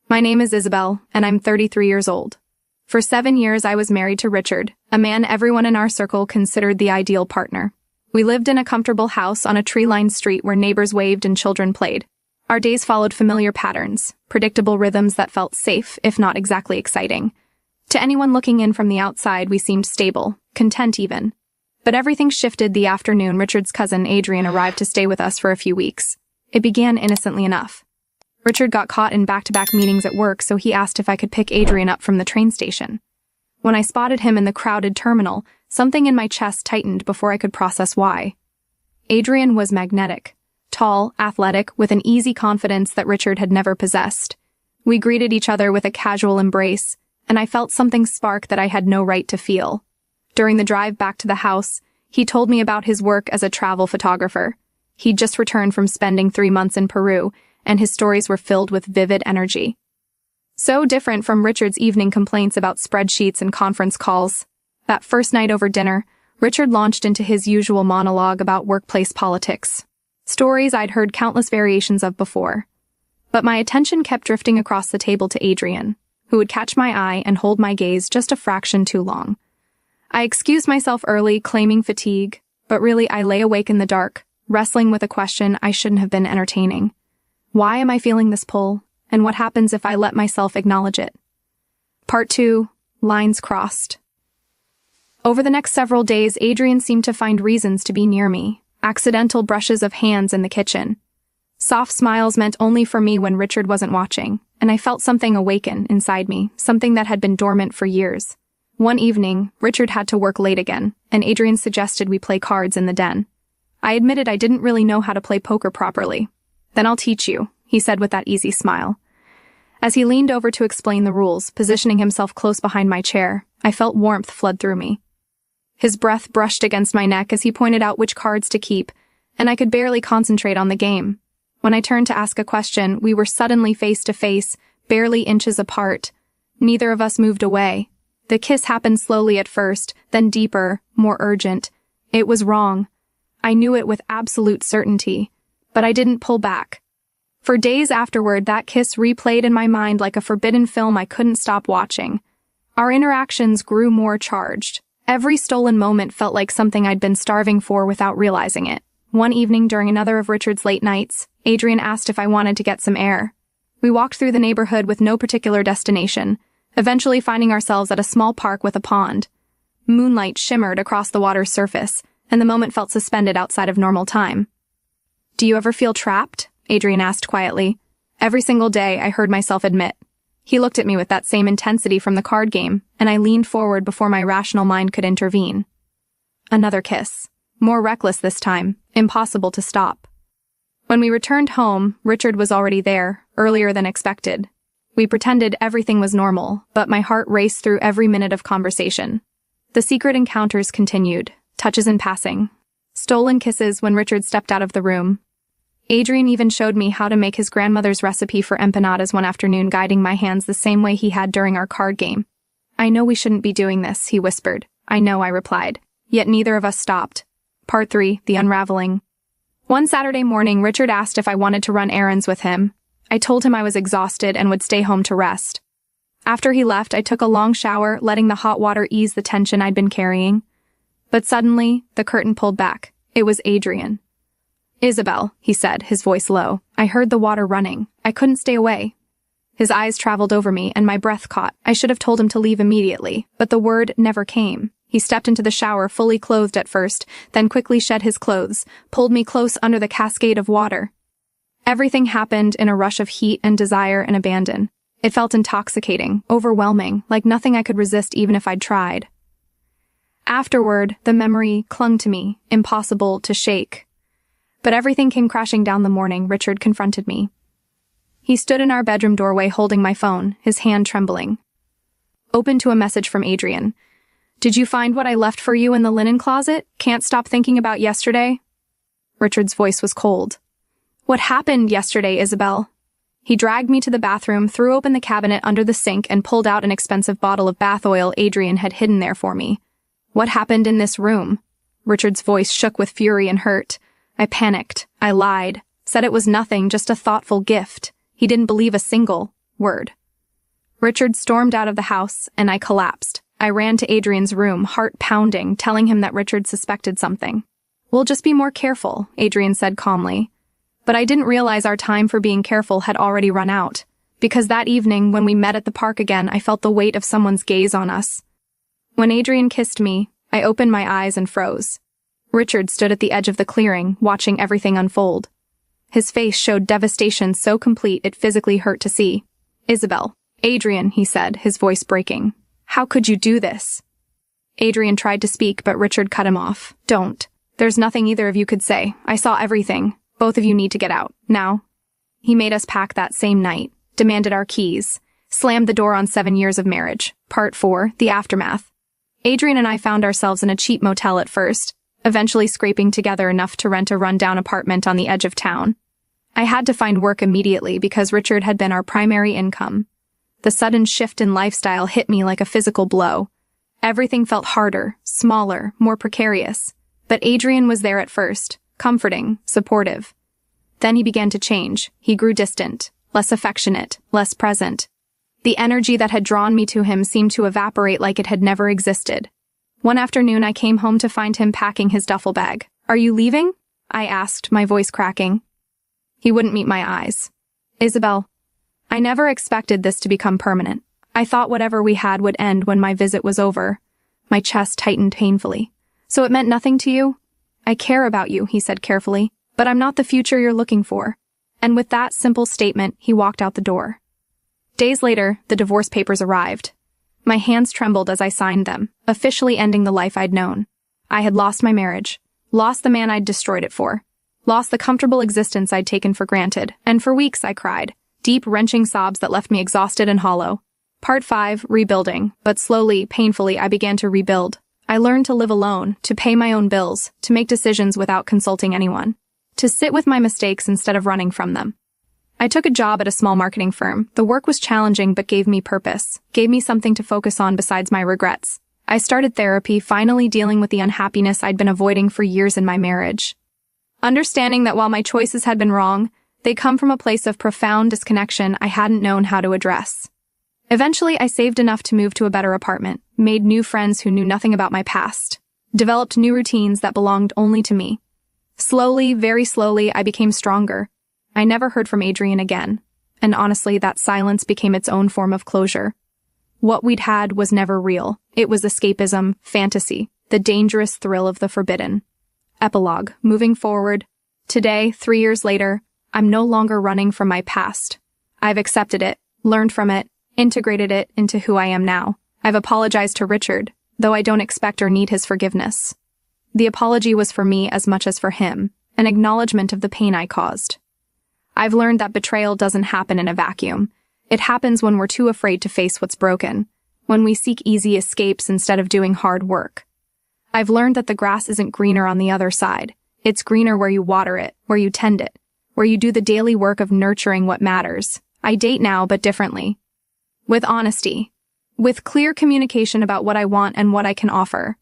My name is Isabel, and I'm 33 years old. For 7 years I was married to Richard, a man everyone in our circle considered the ideal partner. We lived in a comfortable house on a tree-lined street where neighbors waved and children played. Our days followed familiar patterns, predictable rhythms that felt safe, if not exactly exciting. To anyone looking in from the outside, we seemed stable, content even. But everything shifted the afternoon Richard's cousin Adrian arrived to stay with us for a few weeks. It began innocently enough. Richard got caught in back-to-back meetings at work, so he asked if I could pick Adrian up from the train station. When I spotted him in the crowded terminal, something in my chest tightened before I could process why. Adrian was magnetic, tall, athletic, with an easy confidence that Richard had never possessed. We greeted each other with a casual embrace, and I felt something spark that I had no right to feel. During the drive back to the house, he told me about his work as a travel photographer. He'd just returned from spending 3 months in Peru, and his stories were filled with vivid energy. So different from Richard's evening complaints about spreadsheets and conference calls. That first night over dinner, Richard launched into his usual monologue about workplace politics. Stories I'd heard countless variations of before. But my attention kept drifting across the table to Adrian, who would catch my eye and hold my gaze just a fraction too long. I excused myself early, claiming fatigue, but really I lay awake in the dark, wrestling with a question I shouldn't have been entertaining. Why am I feeling this pull, and what happens if I let myself acknowledge it? Part 2. Lines crossed. Over the next several days, Adrian seemed to find reasons to be near me, accidental brushes of hands in the kitchen. Soft smiles meant only for me when Richard wasn't watching, and I felt something awaken inside me, something that had been dormant for years. One evening, Richard had to work late again, and Adrian suggested we play cards in the den. I admitted I didn't really know how to play poker properly. "Then I'll teach you," he said with that easy smile. As he leaned over to explain the rules, positioning himself close behind my chair, I felt warmth flood through me. His breath brushed against my neck as he pointed out which cards to keep, and I could barely concentrate on the game. When I turned to ask a question, we were suddenly face to face, barely inches apart. Neither of us moved away. The kiss happened slowly at first, then deeper, more urgent. It was wrong. I knew it with absolute certainty, but I didn't pull back. For days afterward, that kiss replayed in my mind like a forbidden film I couldn't stop watching. Our interactions grew more charged. Every stolen moment felt like something I'd been starving for without realizing it. One evening during another of Richard's late nights, Adrian asked if I wanted to get some air. We walked through the neighborhood with no particular destination, eventually finding ourselves at a small park with a pond. Moonlight shimmered across the water's surface, and the moment felt suspended outside of normal time. "Do you ever feel trapped?" Adrian asked quietly. Every single day, I heard myself admit. He looked at me with that same intensity from the card game, and I leaned forward before my rational mind could intervene. Another kiss. More reckless this time, impossible to stop. When we returned home, Richard was already there, earlier than expected. We pretended everything was normal, but my heart raced through every minute of conversation. The secret encounters continued, touches in passing. Stolen kisses when Richard stepped out of the room. Adrian even showed me how to make his grandmother's recipe for empanadas one afternoon, guiding my hands the same way he had during our card game. "I know we shouldn't be doing this," he whispered. "I know," I replied. Yet neither of us stopped. Part 3. The Unraveling. One Saturday morning, Richard asked if I wanted to run errands with him. I told him I was exhausted and would stay home to rest. After he left, I took a long shower, letting the hot water ease the tension I'd been carrying. But suddenly, the curtain pulled back. It was Adrian. "Isabel," he said, his voice low. "I heard the water running. I couldn't stay away." His eyes traveled over me, and my breath caught. I should have told him to leave immediately, but the word never came. He stepped into the shower, fully clothed at first, then quickly shed his clothes, pulled me close under the cascade of water. Everything happened in a rush of heat and desire and abandon. It felt intoxicating, overwhelming, like nothing I could resist even if I'd tried. Afterward, the memory clung to me, impossible to shake. But everything came crashing down the morning Richard confronted me. He stood in our bedroom doorway holding my phone, his hand trembling. Open to a message from Adrian. "Did you find what I left for you in the linen closet? Can't stop thinking about yesterday?" Richard's voice was cold. "What happened yesterday, Isabel?" He dragged me to the bathroom, threw open the cabinet under the sink, and pulled out an expensive bottle of bath oil Adrian had hidden there for me. "What happened in this room?" Richard's voice shook with fury and hurt. I panicked. I lied. Said it was nothing, just a thoughtful gift. He didn't believe a single Word. Richard stormed out of the house, and I collapsed. I ran to Adrian's room, heart pounding, telling him that Richard suspected something. "We'll just be more careful," Adrian said calmly. But I didn't realize our time for being careful had already run out, because that evening, when we met at the park again, I felt the weight of someone's gaze on us. When Adrian kissed me, I opened my eyes and froze. Richard stood at the edge of the clearing, watching everything unfold. His face showed devastation so complete it physically hurt to see. "Isabel." "Adrian," he said, his voice breaking. "How could you do this?" Adrian tried to speak, but Richard cut him off. "Don't. There's nothing either of you could say. I saw everything. Both of you need to get out. Now." He made us pack that same night, demanded our keys, slammed the door on 7 years of marriage. Part 4, the aftermath. Adrian and I found ourselves in a cheap motel at first, eventually scraping together enough to rent a rundown apartment on the edge of town. I had to find work immediately because Richard had been our primary income. The sudden shift in lifestyle hit me like a physical blow. Everything felt harder, smaller, more precarious. But Adrian was there at first, comforting, supportive. Then he began to change. He grew distant, less affectionate, less present. The energy that had drawn me to him seemed to evaporate like it had never existed. One afternoon I came home to find him packing his duffel bag. "Are you leaving?" I asked, my voice cracking. He wouldn't meet my eyes. "Isabel, I never expected this to become permanent. I thought whatever we had would end when my visit was over." My chest tightened painfully. "So it meant nothing to you?" "I care about you," he said carefully, "but I'm not the future you're looking for." And with that simple statement, he walked out the door. Days later, the divorce papers arrived. My hands trembled as I signed them, officially ending the life I'd known. I had lost my marriage, lost the man I'd destroyed it for, lost the comfortable existence I'd taken for granted, and for weeks I cried, deep, wrenching sobs that left me exhausted and hollow. Part 5, rebuilding, but slowly, painfully, I began to rebuild. I learned to live alone, to pay my own bills, to make decisions without consulting anyone, to sit with my mistakes instead of running from them. I took a job at a small marketing firm. The work was challenging but gave me purpose, gave me something to focus on besides my regrets. I started therapy, finally dealing with the unhappiness I'd been avoiding for years in my marriage. Understanding that while my choices had been wrong, they come from a place of profound disconnection I hadn't known how to address. Eventually, I saved enough to move to a better apartment, made new friends who knew nothing about my past, developed new routines that belonged only to me. Slowly, very slowly, I became stronger. I never heard from Adrian again, and honestly, that silence became its own form of closure. What we'd had was never real. It was escapism, fantasy, the dangerous thrill of the forbidden. Epilogue. Moving forward. Today, 3 years later, I'm no longer running from my past. I've accepted it, learned from it, integrated it into who I am now. I've apologized to Richard, though I don't expect or need his forgiveness. The apology was for me as much as for him, an acknowledgement of the pain I caused. I've learned that betrayal doesn't happen in a vacuum. It happens when we're too afraid to face what's broken, when we seek easy escapes instead of doing hard work. I've learned that the grass isn't greener on the other side. It's greener where you water it, where you tend it, where you do the daily work of nurturing what matters. I date now, but differently. With honesty. With clear communication about what I want and what I can offer.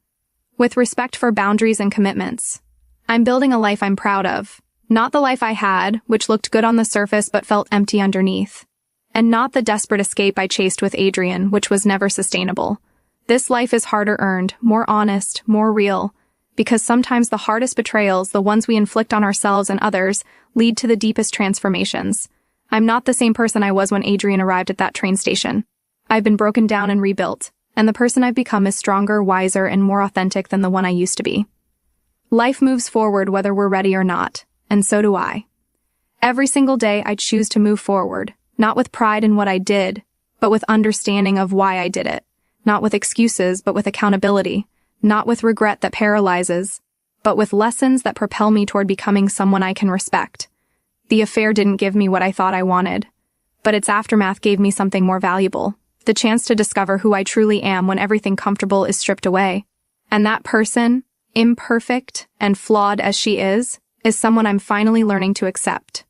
With respect for boundaries and commitments. I'm building a life I'm proud of. Not the life I had, which looked good on the surface but felt empty underneath. And not the desperate escape I chased with Adrian, which was never sustainable. This life is harder earned, more honest, more real, because sometimes the hardest betrayals, the ones we inflict on ourselves and others, lead to the deepest transformations. I'm not the same person I was when Adrian arrived at that train station. I've been broken down and rebuilt, and the person I've become is stronger, wiser, and more authentic than the one I used to be. Life moves forward whether we're ready or not, and so do I. Every single day I choose to move forward, not with pride in what I did, but with understanding of why I did it. Not with excuses, but with accountability. Not with regret that paralyzes, but with lessons that propel me toward becoming someone I can respect. The affair didn't give me what I thought I wanted, but its aftermath gave me something more valuable. The chance to discover who I truly am when everything comfortable is stripped away. And that person, imperfect and flawed as she is someone I'm finally learning to accept.